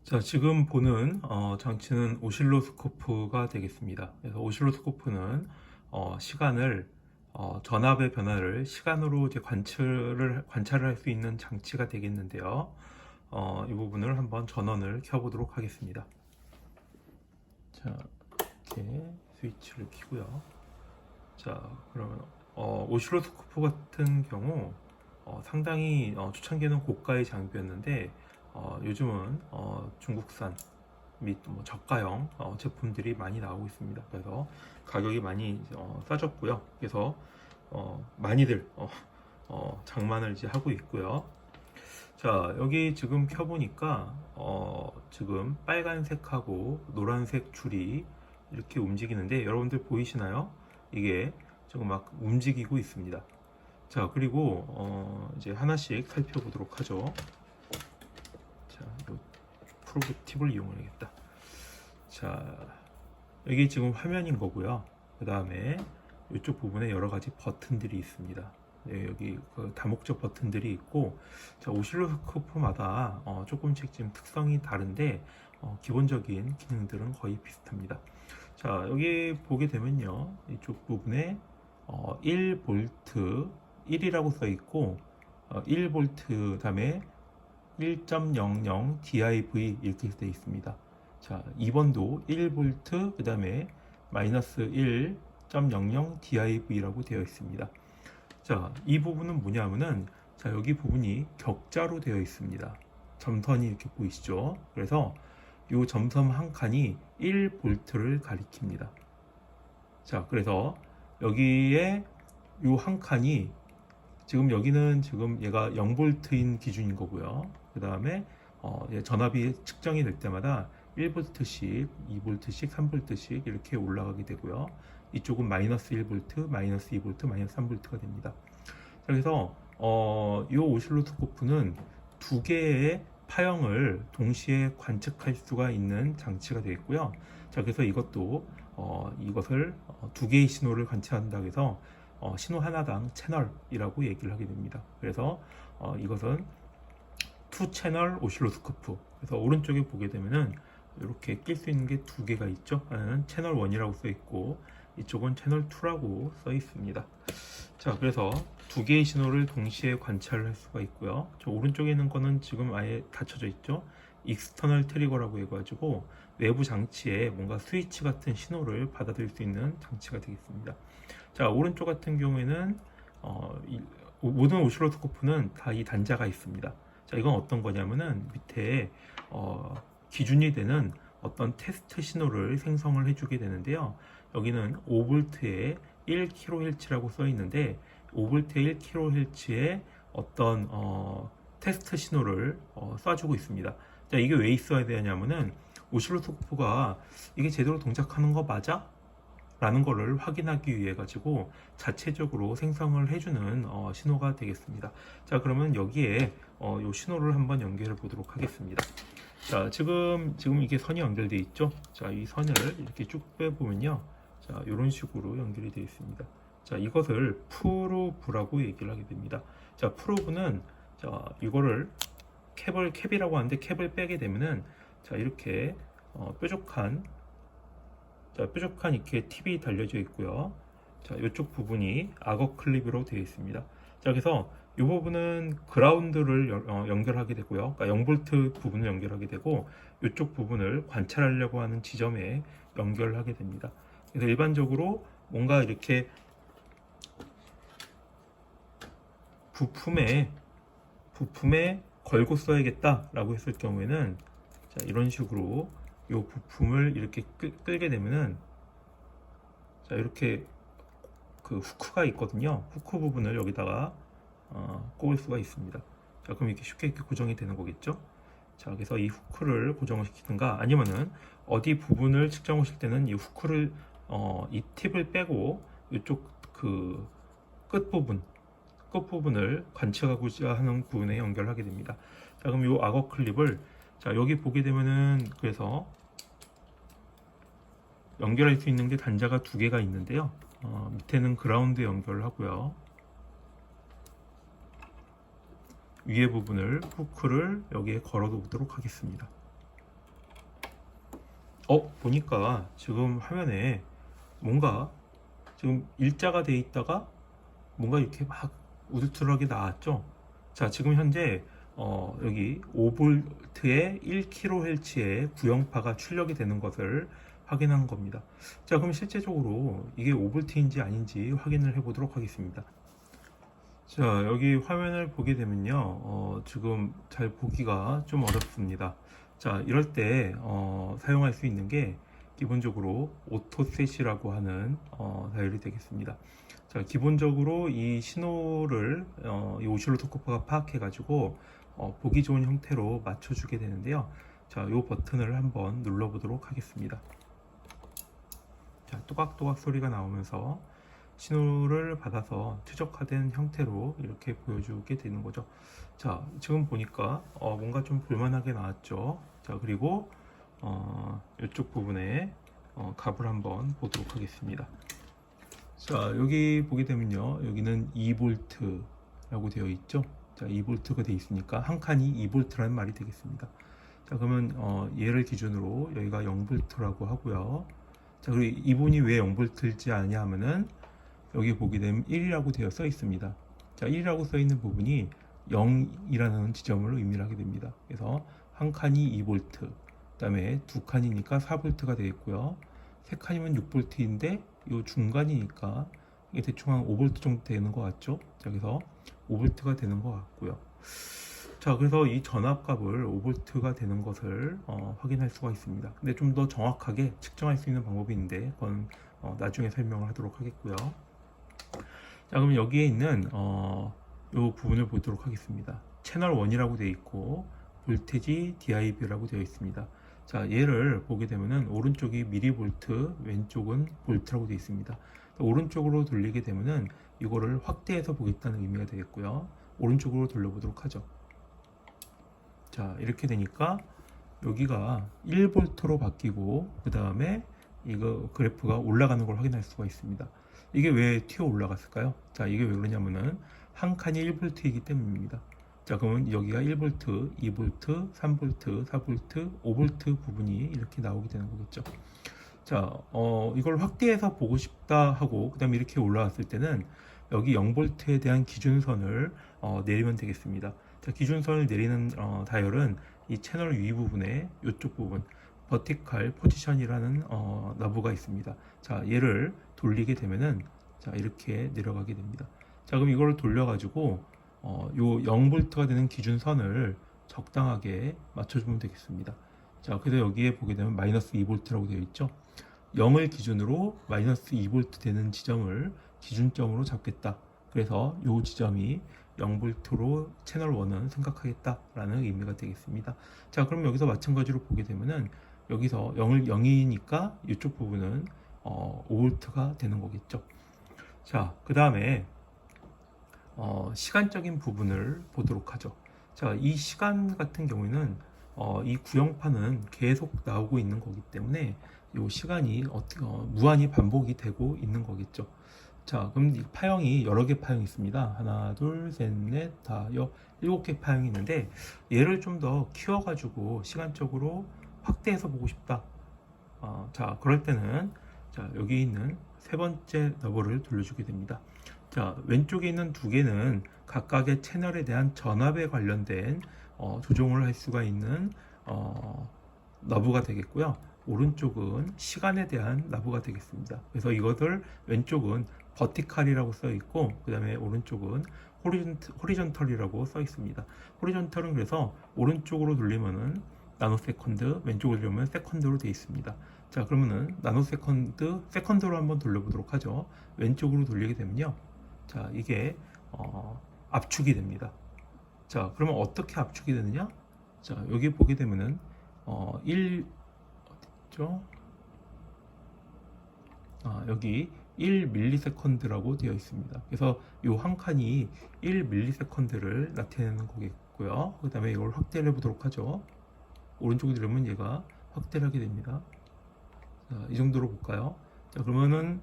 자, 지금 보는 장치는 오실로스코프가 되겠습니다. 그래서 오실로스코프는 시간을 전압의 변화를 시간으로 이제 관찰을 할 수 있는 장치가 되겠는데요. 이 부분을 한번 전원을 켜보도록 하겠습니다. 자, 이렇게 스위치를 켜고요. 자, 그러면 오실로스코프 같은 경우 상당히 초창기에는 고가의 장비였는데 요즘은 중국산 및 저가형 제품들이 많이 나오고 있습니다. 그래서 가격이 많이 싸졌고요. 그래서 많이들 장만을 이제 하고 있고요. 자, 여기 지금 켜보니까 지금 빨간색하고 노란색 줄이 이렇게 움직이는데 여러분들 보이시나요? 이게 지금 막 움직이고 있습니다. 자, 그리고 이제 하나씩 살펴보도록 하죠. 자, 요 프로브 팁을 이용해야겠다. 자, 여기 지금 화면인 거고요. 그 다음에 이쪽 부분에 여러 가지 버튼들이 있습니다. 네, 여기 그 다목적 버튼들이 있고, 자, 오실로스코프마다 조금씩 지금 특성이 다른데 기본적인 기능들은 거의 비슷합니다. 자, 여기 보게 되면요, 이쪽 부분에 1V 1이라고 써 있고 1V 다음에 1.00 div 이렇게 되어 있습니다. 자, 2번도 1V 그 다음에 마이너스 1.00 div라고 되어 있습니다. 자, 이 부분은 뭐냐면은 자, 여기 부분이 격자로 되어 있습니다. 점선이 이렇게 보이시죠? 그래서 이 점선 한 칸이 1V를 가리킵니다. 자, 그래서 여기에 이 한 칸이 지금 여기는 지금 얘가 0V인 기준인 거고요. 그 다음에 전압이 측정이 될 때마다 1V씩, 2V씩, 3V씩 이렇게 올라가게 되고요. 이쪽은 마이너스 1V, 마이너스 2V, 마이너스 3V가 됩니다. 자, 그래서 이 오실로스코프는 두 개의 파형을 동시에 관측할 수가 있는 장치가 되어 있고요. 자, 그래서 이것도 이것을 두 개의 신호를 관측한다고 해서 신호 하나당 채널이라고 얘기를 하게 됩니다. 그래서 이것은 투 채널 오실로스코프. 그래서 오른쪽에 보게 되면은 이렇게 낄 수 있는 게 두 개가 있죠. 하나는 채널 1이라고 써 있고 이쪽은 채널 2라고 써 있습니다. 자, 그래서 두 개의 신호를 동시에 관찰을 할 수가 있고요. 저 오른쪽에 있는 거는 지금 아예 닫혀져 있죠. 익스터널 트리거라고 해가지고 외부 장치에 뭔가 스위치 같은 신호를 받아들일 수 있는 장치가 되겠습니다. 자, 오른쪽 같은 경우에는 모든 오실로스코프는 다 이 단자가 있습니다. 자, 이건 어떤 거냐면은 밑에 기준이 되는 어떤 테스트 신호를 생성을 해주게 되는데요. 여기는 5V에 1kHz라고 써 있는데 5V에 1kHz의 어떤 테스트 신호를 쏴주고 있습니다. 자, 이게 왜 있어야 되냐면은 오실로스코프가 이게 제대로 동작하는 거 맞아? 라는 거를 확인하기 위해 가지고 자체적으로 생성을 해주는 신호가 되겠습니다. 자, 그러면 여기에 이 신호를 한번 연결해 보도록 하겠습니다. 자, 지금 이게 선이 연결되어 있죠. 자, 이 선을 이렇게 쭉 빼보면요, 자, 이런 식으로 연결이 되어 있습니다. 자, 이것을 프로브라고 얘기를 하게 됩니다. 자, 프로브는 자, 이거를 캡이라고 하는데 캡을 빼게 되면은 자, 이렇게 뾰족한 이렇게 팁이 달려져 있고요. 자, 이쪽 부분이 악어 클립으로 되어 있습니다. 자, 그래서 이 부분은 그라운드를 연결하게 되고요. 그러니까 0V 부분을 연결하게 되고 이쪽 부분을 관찰하려고 하는 지점에 연결하게 됩니다. 그래서 일반적으로 뭔가 이렇게 부품에 걸고 써야겠다라고 했을 경우에는 자, 이런 식으로 이 부품을 이렇게 끌게 되면은 자, 이렇게 그 후크가 있거든요. 후크 부분을 여기다가 꼽을 수가 있습니다. 자, 그럼 이렇게 쉽게 이렇게 고정이 되는 거겠죠. 자, 그래서 이 후크를 고정을 시키든가 아니면은 어디 부분을 측정하실 때는 이 후크를 이 팁을 빼고 이쪽 그 끝부분을 관측하고자 하는 부분에 연결하게 됩니다. 자, 그럼 이 악어 클립을 자, 여기 보게 되면은 그래서 연결할 수 있는 게 단자가 두 개가 있는데요. 밑에는 그라운드 연결하고요. 위에 부분을 후크를 여기에 걸어 놓도록 하겠습니다. 보니까 지금 화면에 뭔가 지금 일자가 돼 있다가 뭔가 이렇게 막 우두투하게 나왔죠. 자, 지금 현재 여기 5V에 1kHz의 구형파가 출력이 되는 것을 확인한 겁니다. 자, 그럼 실제적으로 이게 5V인지 아닌지 확인을 해 보도록 하겠습니다. 자, 여기 화면을 보게 되면요, 지금 잘 보기가 좀 어렵습니다. 자, 이럴 때 사용할 수 있는 게 기본적으로 오토셋이라고 하는 다이얼이 되겠습니다. 자, 기본적으로 이 신호를 이 오실로스코프가 파악해 가지고 보기 좋은 형태로 맞춰주게 되는데요. 자, 이 버튼을 한번 눌러 보도록 하겠습니다. 자, 또각또각 소리가 나오면서 신호를 받아서 최적화된 형태로 이렇게 보여주게 되는 거죠. 자, 지금 보니까 뭔가 좀 볼만하게 나왔죠. 자, 그리고 이쪽 부분에 값을 한번 보도록 하겠습니다. 자, 여기 보게 되면요, 여기는 2V라고 되어 있죠. 자, 2V가 되어 있으니까 한 칸이 2V라는 말이 되겠습니다. 자, 그러면 얘를 기준으로 여기가 0V라고 하고요. 자, 그리고 이분이 왜 0V지 않냐 하면은 여기 보게 되면 1이라고 되어 써 있습니다. 자, 1이라고 써 있는 부분이 0이라는 지점을 의미하게 됩니다. 그래서 한 칸이 2V, 그 다음에 두 칸이니까 4V가 되겠고요. 세 칸이면 6V인데 이 중간이니까 이게 대충 한 5V 정도 되는 것 같죠? 자, 그래서 5V가 되는 것 같고요. 자, 그래서 이 전압값을 5V가 되는 것을 확인할 수가 있습니다. 근데 좀 더 정확하게 측정할 수 있는 방법이 있는데 그건 나중에 설명을 하도록 하겠고요. 자, 그럼 여기에 있는 이 부분을 보도록 하겠습니다. 채널 1이라고 되어 있고 볼테지 DIB라고 되어 있습니다. 자, 얘를 보게 되면은 오른쪽이 미리볼트, 왼쪽은 볼트라고 되어 있습니다. 오른쪽으로 돌리게 되면은 이거를 확대해서 보겠다는 의미가 되겠고요. 오른쪽으로 돌려보도록 하죠. 자, 이렇게 되니까 여기가 1V로 바뀌고 그 다음에 이거 그래프가 올라가는 걸 확인할 수가 있습니다. 이게 왜 튀어 올라갔을까요? 자, 이게 왜 그러냐면은 한 칸이 1V이기 때문입니다. 자, 그러면 여기가 1V, 2V, 3V, 4V, 5V 부분이 이렇게 나오게 되는 거겠죠. 자, 이걸 확대해서 보고 싶다 하고 그 다음에 이렇게 올라왔을 때는 여기 0V에 대한 기준선을 내리면 되겠습니다. 자, 기준선을 내리는 다이얼은 이 채널 위 부분에 이쪽 부분 버티컬 포지션이라는 너브가 있습니다. 자, 얘를 돌리게 되면은 자, 이렇게 내려가게 됩니다. 자, 그럼 이걸 돌려가지고 요 0V가 되는 기준선을 적당하게 맞춰주면 되겠습니다. 자, 그래서 여기에 보게 되면 마이너스 2V라고 되어 있죠. 0을 기준으로 마이너스 2V 되는 지점을 기준점으로 잡겠다. 그래서 요 지점이 0V로 채널 1은 생각하겠다라는 의미가 되겠습니다. 자, 그럼 여기서 마찬가지로 보게 되면은 여기서 0이니까 이쪽 부분은 5V가 되는 거겠죠. 자, 그 다음에 시간적인 부분을 보도록 하죠. 자, 이 시간 같은 경우에는 이 구형파는 계속 나오고 있는 거기 때문에 이 시간이 무한히 반복이 되고 있는 거겠죠. 자, 그럼 이 파형이 여러 개 파형이 있습니다. 하나, 둘, 셋, 넷, 다, 7개 파형이 있는데 얘를 좀 더 키워가지고 시간적으로 확대해서 보고 싶다. 자, 그럴 때는 자, 여기 있는 세 번째 너버를 돌려주게 됩니다. 자, 왼쪽에 있는 두 개는 각각의 채널에 대한 전압에 관련된 조정을 할 수가 있는 너브가 되겠고요. 오른쪽은 시간에 대한 너브가 되겠습니다. 그래서 이것을 왼쪽은 버티컬이라고 써 있고 그 다음에 오른쪽은 호리존털이라고 써 있습니다. 호리존털은 그래서 오른쪽으로 돌리면은 나노세컨드, 왼쪽으로 돌리면 세컨드로 되어 있습니다. 자, 그러면은 나노세컨드, 세컨드로 한번 돌려보도록 하죠. 왼쪽으로 돌리게 되면요. 자, 이게 압축이 됩니다. 자, 그러면 어떻게 압축이 되느냐? 자, 여기 보게 되면은 1 어디죠? 여기 1ms라고 되어 있습니다. 그래서 이 한 칸이 1ms를 나타내는 거겠고요. 그 다음에 이걸 확대를 해보도록 하죠. 오른쪽으로 들으면 얘가 확대를 하게 됩니다. 자, 이 정도로 볼까요? 자, 그러면은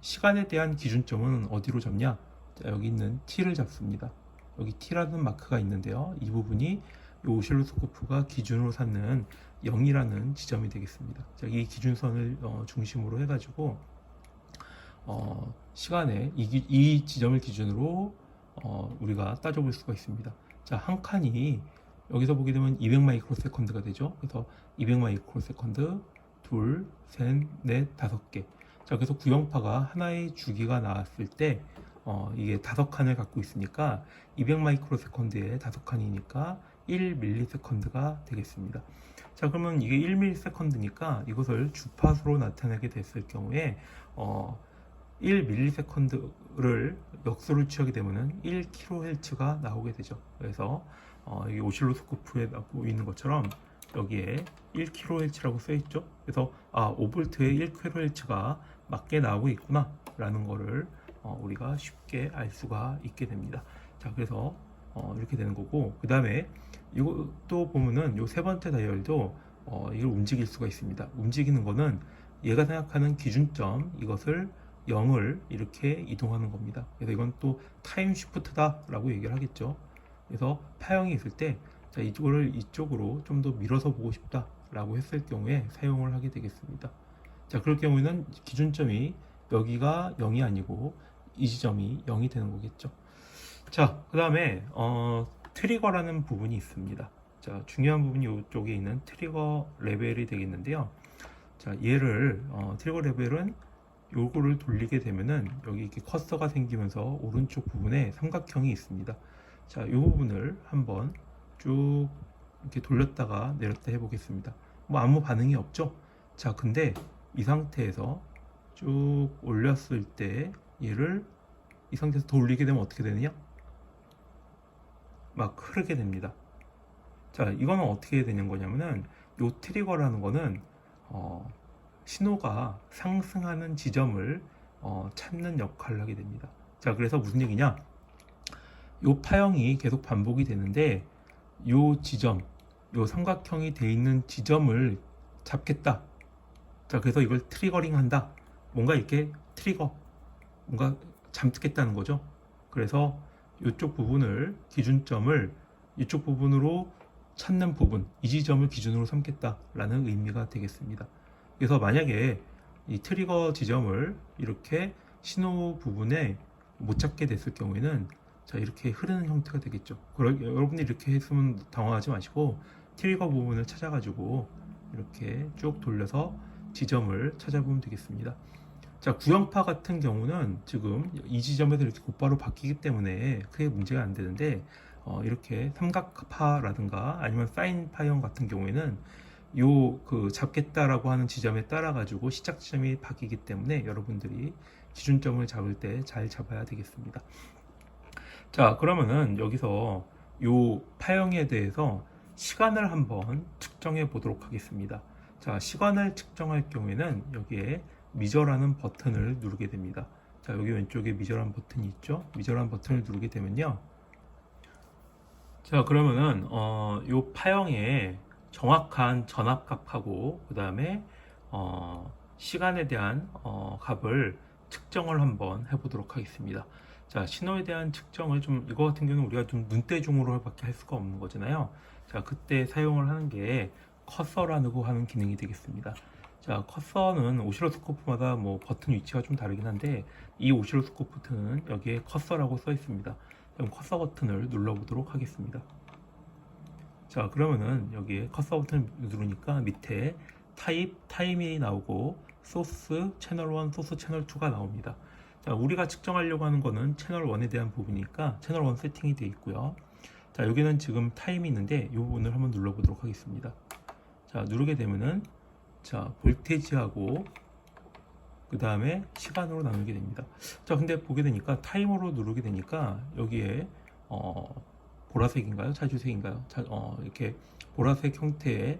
시간에 대한 기준점은 어디로 잡냐? 자, 여기 있는 T를 잡습니다. 여기 T라는 마크가 있는데요. 이 부분이 이 오실로스코프가 기준으로 삼는 0이라는 지점이 되겠습니다. 자, 이 기준선을 중심으로 해가지고 시간에 이 지점을 기준으로 우리가 따져볼 수가 있습니다. 자, 한 칸이 여기서 보게 되면 200 마이크로세컨드가 되죠. 그래서 200 마이크로세컨드, 둘, 셋, 넷, 다섯 개. 자, 그래서 구형파가 하나의 주기가 나왔을 때 이게 5칸을 갖고 있으니까 200 마이크로세컨드에 5칸이니까 1 밀리세컨드가 되겠습니다. 자, 그러면 이게 1 밀리세컨드니까 이것을 주파수로 나타내게 됐을 경우에 1 밀리세컨드를 역수를 취하게 되면은 1kHz가 나오게 되죠. 그래서 이 오실로스코프에 보이는 것처럼 여기에 1kHz라고 써 있죠. 그래서 5V에 1kHz가 맞게 나오고 있구나 라는 거를 우리가 쉽게 알 수가 있게 됩니다. 자, 그래서 이렇게 되는 거고, 그 다음에 이것도 보면은 요 세 번째 다이얼도 이걸 움직일 수가 있습니다. 움직이는 거는 얘가 생각하는 기준점, 이것을 0을 이렇게 이동하는 겁니다. 그래서 이건 또 타임 시프트다 라고 얘기를 하겠죠. 그래서 파형이 있을 때, 자, 이거를 이쪽으로 좀 더 밀어서 보고 싶다 라고 했을 경우에 사용을 하게 되겠습니다. 자, 그럴 경우에는 기준점이 여기가 0이 아니고 이 지점이 0이 되는 거겠죠. 자, 그 다음에 트리거라는 부분이 있습니다. 자, 중요한 부분이 이쪽에 있는 트리거 레벨이 되겠는데요. 자, 얘를 트리거 레벨은 요거를 돌리게 되면은 여기 이렇게 커서가 생기면서 오른쪽 부분에 삼각형이 있습니다. 자, 이 부분을 한번 쭉 이렇게 돌렸다가 내렸다 해보겠습니다. 뭐 아무 반응이 없죠? 자, 근데 이 상태에서 쭉 올렸을 때 얘를 이 상태에서 더 올리게 되면 어떻게 되느냐? 막 흐르게 됩니다. 자, 이거는 어떻게 되는 거냐면은 요 트리거라는 거는 신호가 상승하는 지점을 찾는 역할을 하게 됩니다. 자, 그래서 무슨 얘기냐? 요 파형이 계속 반복이 되는데 요 지점, 요 삼각형이 돼 있는 지점을 잡겠다. 자, 그래서 이걸 트리거링 한다. 뭔가 이렇게 트리거, 뭔가 잠겠다는 거죠. 그래서 이쪽 부분을, 기준점을 이쪽 부분으로 찾는 부분, 이 지점을 기준으로 삼겠다라는 의미가 되겠습니다. 그래서 만약에 이 트리거 지점을 이렇게 신호 부분에 못 찾게 됐을 경우에는, 자, 이렇게 흐르는 형태가 되겠죠. 여러분이 이렇게 했으면 당황하지 마시고 트리거 부분을 찾아가지고 이렇게 쭉 돌려서 지점을 찾아보면 되겠습니다. 자, 구형파 같은 경우는 지금 이 지점에서 이렇게 곧바로 바뀌기 때문에 크게 문제가 안 되는데, 이렇게 삼각파라든가 아니면 사인 파형 같은 경우에는 요 그 잡겠다라고 하는 지점에 따라 가지고 시작 지점이 바뀌기 때문에 여러분들이 기준점을 잡을 때 잘 잡아야 되겠습니다. 자, 그러면은 여기서 요 파형에 대해서 시간을 한번 측정해 보도록 하겠습니다. 자, 시간을 측정할 경우에는 여기에 미저라는 버튼을 누르게 됩니다. 자, 여기 왼쪽에 미저라는 버튼이 있죠. 미저라는 버튼을 누르게 되면요. 자, 그러면은 요 파형의 정확한 전압값하고 그 다음에 시간에 대한 값을 측정을 한번 해보도록 하겠습니다. 자, 신호에 대한 측정을 이거 같은 경우는 우리가 좀 눈대중으로 밖에 할 수가 없는 거잖아요. 자, 그때 사용을 하는 게 커서라고 하는 기능이 되겠습니다. 자, 커서는 오실로스코프마다 뭐 버튼 위치가 좀 다르긴 한데, 이 오실로스코프는 여기에 커서라고 써 있습니다. 그럼 커서 버튼을 눌러보도록 하겠습니다. 자, 그러면은 여기에 커서 버튼을 누르니까 밑에 타임이 나오고 소스, 채널 1, 소스, 채널 2가 나옵니다. 자, 우리가 측정하려고 하는 거는 채널 1에 대한 부분이니까 채널 1 세팅이 되어 있고요. 자, 여기는 지금 타임이 있는데 이 부분을 한번 눌러보도록 하겠습니다. 자, 누르게 되면은, 자, 볼테이지하고 그 다음에 시간으로 나누게 됩니다. 자, 근데 보게 되니까 타이머로 누르게 되니까 여기에 보라색인가요? 자주색인가요? 이렇게 보라색 형태의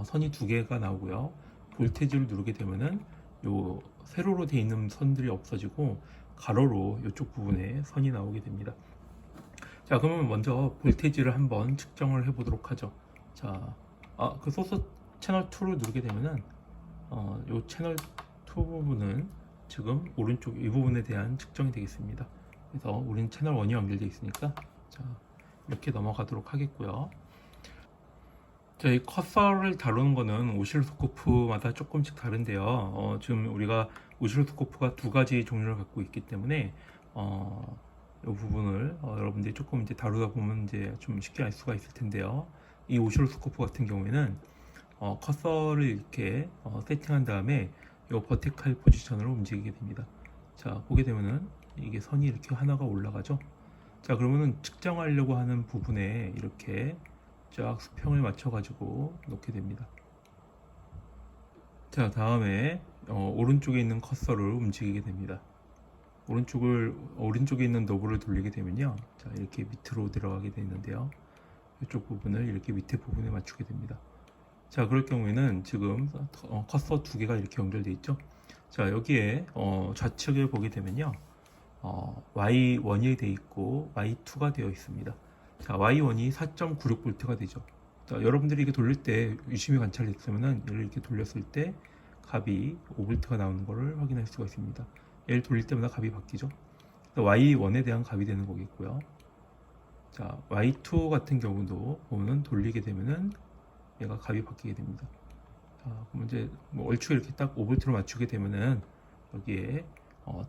선이 두 개가 나오고요. 볼테이지를 누르게 되면은 요 세로로 되어 있는 선들이 없어지고 가로로 이쪽 부분에 선이 나오게 됩니다. 자, 그러면 먼저 볼테이지를 한번 측정을 해 보도록 하죠. 자, 그 소스 채널 2를 누르게 되면은 요 채널 2 부분은 지금 오른쪽 이 부분에 대한 측정이 되겠습니다. 그래서 우리는 채널 1이 연결되어 있으니까, 자, 이렇게 넘어가도록 하겠고요. 저희 커서를 다루는 거는 오실로스코프마다 조금씩 다른데요. 지금 우리가 오실로스코프가 두 가지 종류를 갖고 있기 때문에 이 부분을 여러분들이 조금 이제 다루다 보면 이제 좀 쉽게 알 수가 있을 텐데요. 이 오실로스코프 같은 경우에는 커서를 이렇게 세팅한 다음에 이 버티칼 포지션으로 움직이게 됩니다. 자, 보게 되면은 이게 선이 이렇게 하나가 올라가죠. 자, 그러면은 측정하려고 하는 부분에 이렇게 쫙 수평을 맞춰 가지고 놓게 됩니다. 자, 다음에 오른쪽에 있는 커서를 움직이게 됩니다. 오른쪽에 있는 노브를 돌리게 되면요, 자, 이렇게 밑으로 들어가게 되는데요, 이쪽 부분을 이렇게 밑에 부분에 맞추게 됩니다. 자, 그럴 경우에는 지금 커서 두 개가 이렇게 연결되어 있죠. 자, 여기에 좌측을 보게 되면요, Y1이 되어 있고 Y2가 되어 있습니다. 자, Y1이 4.96V가 되죠. 자, 여러분들이 이게 돌릴 때 유심히 관찰했으면은 얘를 이렇게 돌렸을 때 값이 5V가 나오는 것을 확인할 수가 있습니다. 얘를 돌릴 때마다 값이 바뀌죠. Y1에 대한 값이 되는 거겠고요. 자, Y2 같은 경우도 보면 돌리게 되면은 얘가 값이 바뀌게 됩니다. 자, 그럼 이제 뭐 얼추 이렇게 딱 5V로 맞추게 되면은 여기에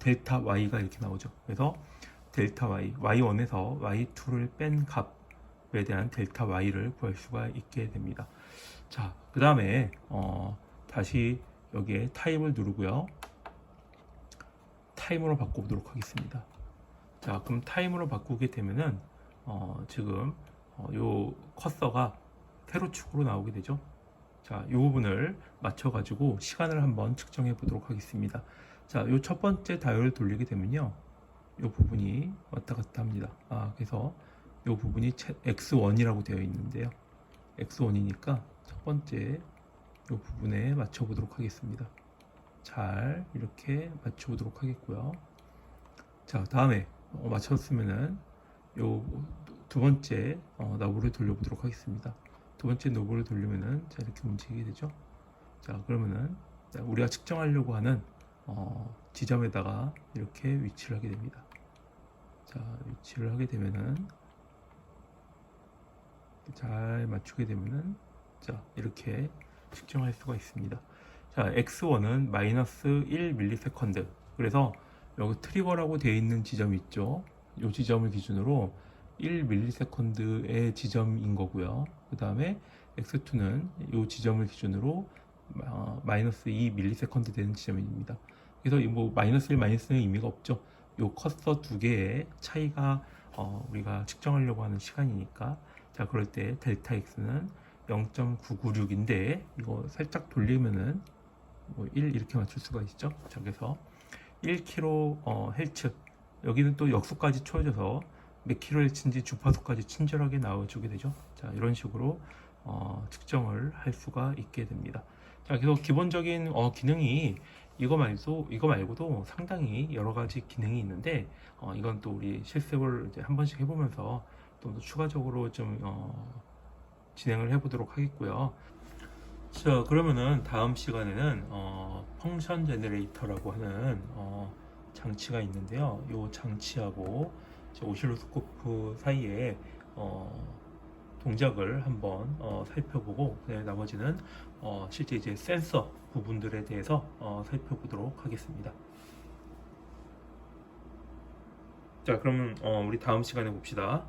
델타 Y가 이렇게 나오죠. 그래서 델타 Y, Y1에서 Y2를 뺀 값에 대한 델타 Y를 구할 수가 있게 됩니다. 자, 그 다음에 다시 여기에 타입을 누르고요, 타임으로 바꿔보도록 하겠습니다. 자, 그럼 타임으로 바꾸게 되면은 지금 요 커서가 세로축으로 나오게 되죠. 자, 이 부분을 맞춰 가지고 시간을 한번 측정해 보도록 하겠습니다. 자, 요 첫 번째 다이얼을 돌리게 되면요, 요 부분이 왔다 갔다 합니다. 그래서 요 부분이 X1이라고 되어 있는데요, X1이니까 첫 번째 요 부분에 맞춰 보도록 하겠습니다. 잘 이렇게 맞춰 보도록 하겠고요. 자, 다음에 맞췄으면은 요 두 번째 노브를 돌려보도록 하겠습니다. 두 번째 노브를 돌리면은 자, 이렇게 움직이게 되죠. 자, 그러면은 우리가 측정하려고 하는 지점에다가 이렇게 위치를 하게 됩니다. 자, 위치를 하게 되면은 잘 맞추게 되면은 자, 이렇게 측정할 수가 있습니다. 자, X1은 마이너스 1ms. 그래서 여기 트리거라고 되어 있는 지점이 있죠. 이 지점을 기준으로 1ms의 지점인 거고요. 그 다음에 X2는 이 지점을 기준으로 마이너스 2ms 되는 지점입니다. 그래서 뭐 마이너스 1, 마이너스 1은 의미가 없죠. 이 커서 두 개의 차이가 우리가 측정하려고 하는 시간이니까, 자, 그럴 때 델타 X는 0.996인데 이거 살짝 돌리면은 뭐 1 이렇게 맞출 수가 있죠. 자, 그래서 1kHz, 여기는 또 역수까지 채워져서 몇 kHz인지 주파수까지 친절하게 나와주게 되죠. 자, 이런 식으로 측정을 할 수가 있게 됩니다. 자, 그래서 기본적인 기능이 이거 말고도 상당히 여러 가지 기능이 있는데, 이건 또 우리 실습을 이제 한 번씩 해보면서 또 추가적으로 좀 진행을 해보도록 하겠고요. 자, 그러면은 다음 시간에는 펑션 제너레이터라고 하는 장치가 있는데요. 이 장치하고 오실로스코프 사이에 동작을 한번 살펴보고, 나머지는 실제 이제 센서 부분들에 대해서 살펴보도록 하겠습니다. 자, 그러면 우리 다음 시간에 봅시다.